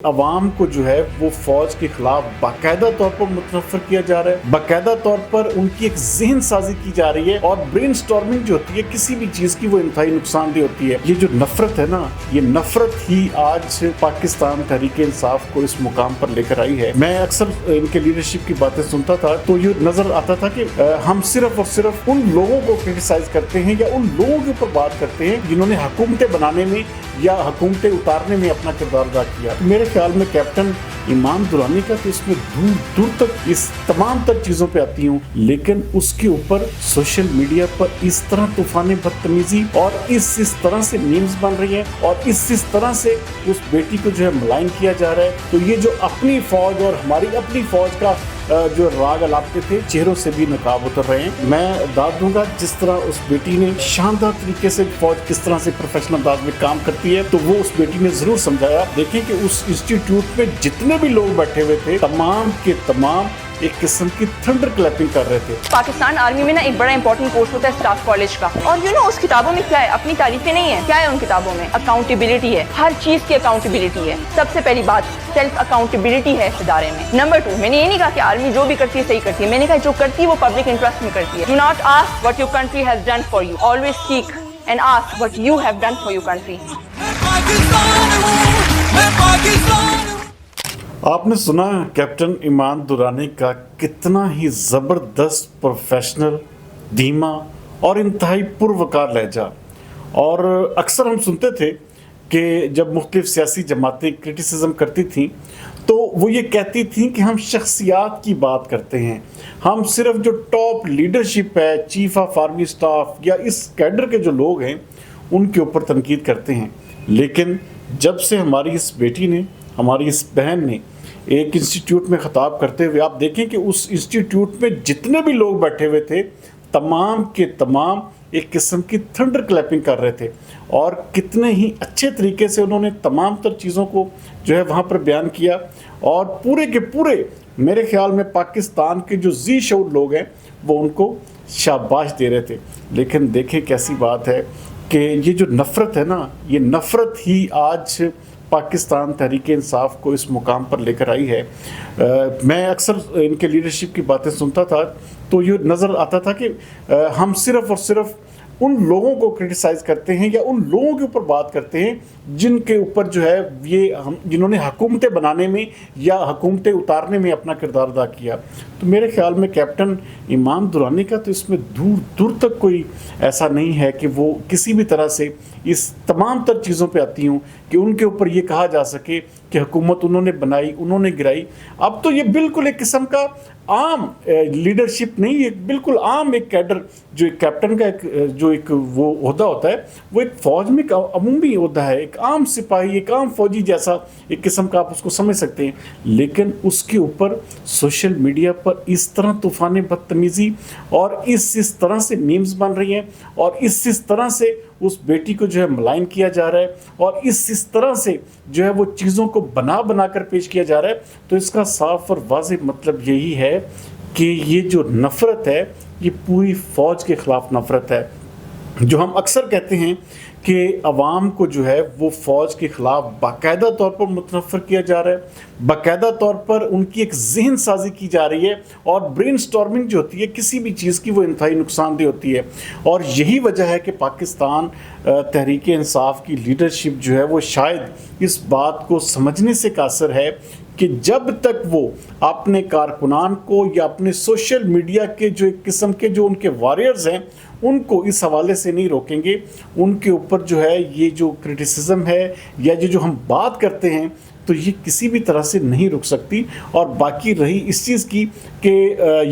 अवाम को जो है वो फौज के खिलाफ बाकायदा तौर पर मुतनफ़र किया जा रहा है, बाकायदा तौर पर उनकी एक ज़हन साजी की जा रही है और ब्रेन स्टॉर्मिंग जो होती है किसी भी चीज़ की वो इंतहाई नुकसानदेह होती है। ये जो नफरत है ना, ये नफरत ही आज पाकिस्तान तहरीक इंसाफ को इस मुकाम पर लेकर आई है। मैं अक्सर इनके लीडरशिप की बातें सुनता था तो ये नजर आता था कि हम सिर्फ और सिर्फ उन लोगों को क्रिटिसाइज करते हैं या उन लोगों के ऊपर बात करते हैं जिन्होंने हुकूमतें बनाने में या हुकूमतें उतारने में अपना किरदार अदा किया। मेरे ख्याल में कैप्टन ईमान दुरानी का तो इसमें दूर दूर तक इस तमाम तर चीज़ों पे आती हूँ, लेकिन उसके ऊपर सोशल मीडिया पर इस तरह तूफान बदतमीजी और इस तरह से मीम्स बन रही है और इस तरह से उस बेटी को जो है मलाइन किया जा रहा है। तो ये जो अपनी फौज और हमारी अपनी फौज का जो राग अलापते थे, चेहरों से भी नकाब उतर रहे हैं। मैं दाद दूंगा जिस तरह उस बेटी ने शानदार तरीके से फौज किस तरह से प्रोफेशनल अंदाज में काम करती है, तो वो उस बेटी ने जरूर समझाया। देखें कि उस इंस्टीट्यूट में जितने भी लोग बैठे हुए थे तमाम के तमाम एक किस्म की थंडर क्लैपिंग कर रहे थे। पाकिस्तान आर्मी में ना एक बड़ा इंपॉर्टेंट कोर्स होता है स्टाफ कॉलेज का, और उस किताबों में क्या है, अपनी तारीफें नहीं है, क्या है उन किताबों में अकाउंटेबिलिटी है, हर चीज की अकाउंटेबिलिटी है। सबसे पहली बात सेल्फ अकाउंटेबिलिटी है इस इदारे में। नंबर 2, मैंने ये नहीं कहा कि आर्मी जो भी करती है सही करती है, मैंने कहा जो करती है वो पब्लिक इंटरेस्ट में करती है। Do not ask what your country has done for you, always seek and ask what you have done for your country. आपने सुना कैप्टन ईमान दुरानी का कितना ही ज़बरदस्त प्रोफेशनल, धीमा और इंतहाई पुरवकार लहजा। और अक्सर हम सुनते थे कि जब मुख्तलिफ सियासी जमातें क्रिटिसिज्म करती थीं तो वो ये कहती थीं कि हम शख्सियात की बात करते हैं, हम सिर्फ जो टॉप लीडरशिप है, चीफ ऑफ आर्मी स्टाफ या इस कैडर के जो लोग हैं उनके ऊपर तनकीद करते हैं। लेकिन जब से हमारी इस बेटी ने, हमारी इस बहन ने एक इंस्टीट्यूट में ख़िताब करते हुए, आप देखें कि उस इंस्टीट्यूट में जितने भी लोग बैठे हुए थे तमाम के तमाम एक किस्म की थंडर क्लैपिंग कर रहे थे और कितने ही अच्छे तरीके से उन्होंने तमाम तर चीज़ों को जो है वहाँ पर बयान किया। और पूरे के पूरे मेरे ख्याल में पाकिस्तान के जो जी शऊर लोग हैं वो उनको शाबाश दे रहे थे। लेकिन देखें कैसी बात है कि ये जो नफ़रत है ना, ये नफ़रत ही आज पाकिस्तान तहरीक इंसाफ को इस मुकाम पर लेकर आई है। मैं अक्सर इनके लीडरशिप की बातें सुनता था तो ये नज़र आता था कि हम सिर्फ और सिर्फ उन लोगों को क्रिटिसाइज़ करते हैं या उन लोगों के ऊपर बात करते हैं जिनके ऊपर जो है ये हम जिन्होंने हुकूमतें बनाने में या हुकूमतें उतारने में अपना किरदार अदा किया। तो मेरे ख्याल में कैप्टन ईमान दुरानी का तो इसमें दूर दूर तक कोई ऐसा नहीं है कि वो किसी भी तरह से इस तमाम तर चीज़ों पे आती हूँ कि उनके ऊपर ये कहा जा सके कि हुकूमत उन्होंने बनाई, उन्होंने गिराई। अब तो ये बिल्कुल एक किस्म का आम लीडरशिप नहीं, एक बिल्कुल आम एक कैडर, जो एक कैप्टन का एक वो ओहदा होता है, वो एक फ़ौज में अमूमी ओहदा है, एक आम सिपाही, एक आम फ़ौजी जैसा एक किस्म का आप उसको समझ सकते हैं। लेकिन उसके ऊपर सोशल मीडिया पर इस तरह तूफ़ान बदतमीज़ी और इस तरह से मीम्स बन रही हैं और इस तरह से उस बेटी को जो है मलाइन किया जा रहा है और इस तरह से जो है वो चीज़ों को बना कर पेश किया जा रहा है। तो इसका साफ और वाज़ेह मतलब यही है कि ये जो नफ़रत है ये पूरी फ़ौज के ख़िलाफ़ नफ़रत है। जो हम अक्सर कहते हैं कि अवाम को जो है वो फ़ौज के ख़िलाफ़ बाकायदा तौर पर मुतनफ़र किया जा रहा है, बाकायदा तौर पर उनकी एक ज़हन साजी की जा रही है और ब्रेन स्टॉर्मिंग जो होती है किसी भी चीज़ की वो इंतहाई नुकसानदेह होती है। और यही वजह है कि पाकिस्तान तहरीक इंसाफ की लीडरशिप जो है वो शायद इस बात को समझने से कासिर है कि जब तक वो अपने कारकुनान को या अपने सोशल मीडिया के जो एक किस्म के जो उनके वॉरियर्स हैं उनको इस हवाले से नहीं रोकेंगे, उनके ऊपर जो है ये जो क्रिटिसिज्म है या जो हम बात करते हैं तो ये किसी भी तरह से नहीं रुक सकती। और बाकी रही इस चीज़ की कि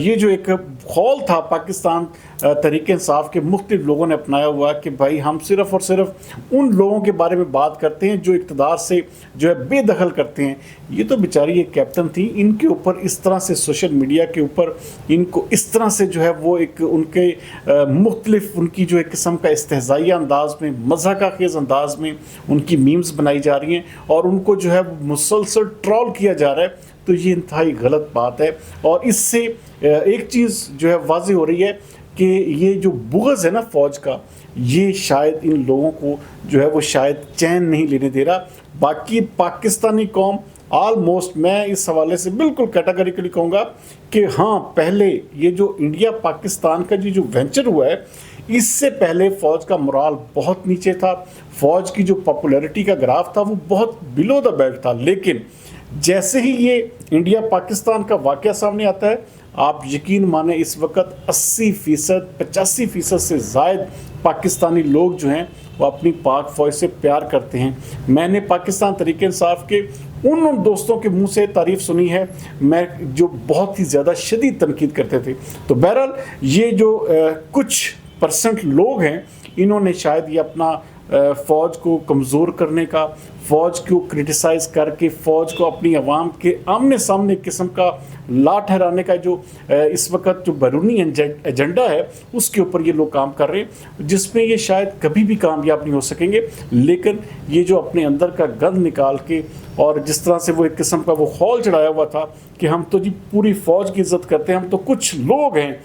ये जो एक खौल था पाकिस्तान तहरीक इंसाफ के मुख्तलिफ लोगों ने अपनाया हुआ कि भाई हम सिर्फ़ और सिर्फ उन लोगों के बारे में बात करते हैं जो इक़्तिदार से जो है बेदखल करते हैं। ये तो बेचारी एक कैप्टन थी, इनके ऊपर इस तरह से सोशल मीडिया के ऊपर इनको इस तरह से जो है वो एक उनके मुख्तलिफ उनकी जो एक किस्म का इस्तेहज़ाइया अंदाज में, मज़ाक़ा खेज़ अंदाज में उनकी मीम्स बनाई जा रही हैं और उनको जो है मुसलसल ट्रोल किया जा रहा है। तो ये इंतहाई गलत बात है और इससे एक चीज़ जो है वाज़ेह हो रही है कि ये जो बुग़्ज़ है ना फ़ौज का, ये शायद इन लोगों को जो है वो शायद चैन नहीं लेने दे रहा। बाकी पाकिस्तानी कौम ऑलमोस्ट मैं इस हवाले से बिल्कुल कैटेगरिकली कहूँगा कि हाँ, पहले ये जो इंडिया पाकिस्तान का जो वेंचर हुआ है, इससे पहले फ़ौज का मोराल बहुत नीचे था, फ़ौज की जो पॉपुलैरिटी का ग्राफ था वो बहुत बिलो द बेल्ट था। लेकिन जैसे ही ये इंडिया पाकिस्तान का वाक़या सामने आता है, आप यकीन माने इस वक्त 80%, 85% से ज़ायद पाकिस्तानी लोग जो हैं वो अपनी पाक फ़ौज से प्यार करते हैं। मैंने पाकिस्तान तहरीक-ए-इंसाफ के उन दोस्तों के मुंह से तारीफ़ सुनी है मैं जो बहुत ही ज़्यादा शदीद तनकीद करते थे। तो बहरहाल ये जो कुछ परसेंट लोग हैं, इन्होंने शायद ये अपना फ़ौज को कमज़ोर करने का, फ़ौज को क्रिटिसाइज़ करके फ़ौज को अपनी आवाम के आमने सामने किस्म का ला ठहराने का जो इस वक्त जो बैरूनी एजेंडा है, उसके ऊपर ये लोग काम कर रहे हैं, जिसमें ये शायद कभी भी कामयाब नहीं हो सकेंगे। लेकिन ये जो अपने अंदर का गंद निकाल के और जिस तरह से वो एक किस्म का वो खौल चढ़ाया हुआ था कि हम तो जी पूरी फ़ौज की इज़्ज़त करते हैं, हम तो कुछ लोग हैं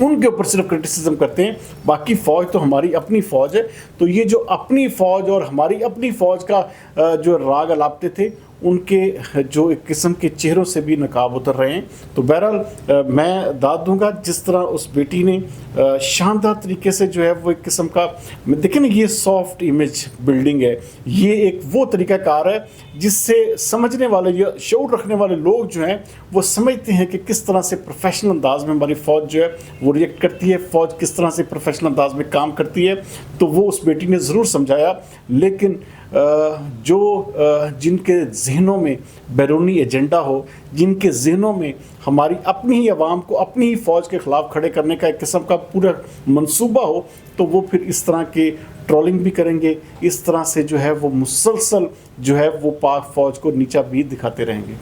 उनके ऊपर सिर्फ क्रिटिसिज्म करते हैं, बाकी फ़ौज तो हमारी अपनी फ़ौज है। तो ये जो अपनी फ़ौज और हमारी अपनी फ़ौज का जो राग अलापते थे, उनके जो एक किस्म के चेहरों से भी नकाब उतर रहे हैं। तो बहरहाल मैं दाद दूंगा जिस तरह उस बेटी ने शानदार तरीके से जो है वो एक किस्म का, देखें ना, ये सॉफ्ट इमेज बिल्डिंग है, ये एक वो तरीक़ाकार है जिससे समझने वाले या शऊर रखने वाले लोग जो हैं वो समझते हैं कि किस तरह से प्रोफेशनल अंदाज में हमारी फ़ौज जो है वो रिएक्ट करती है, फ़ौज किस तरह से प्रोफेशनल अंदाज में काम करती है। तो वो उस बेटी ने ज़रूर समझाया। लेकिन जिनके ज़हनों में बैरूनी एजेंडा हो, जिनके ज़हनों में हमारी अपनी ही आवाम को अपनी ही फ़ौज के ख़िलाफ़ खड़े करने का एक किस्म का पूरा मंसूबा हो, तो वो फिर इस तरह के ट्रोलिंग भी करेंगे, इस तरह से जो है वो मुसलसल जो है वो पाक फ़ौज को नीचा भी दिखाते रहेंगे।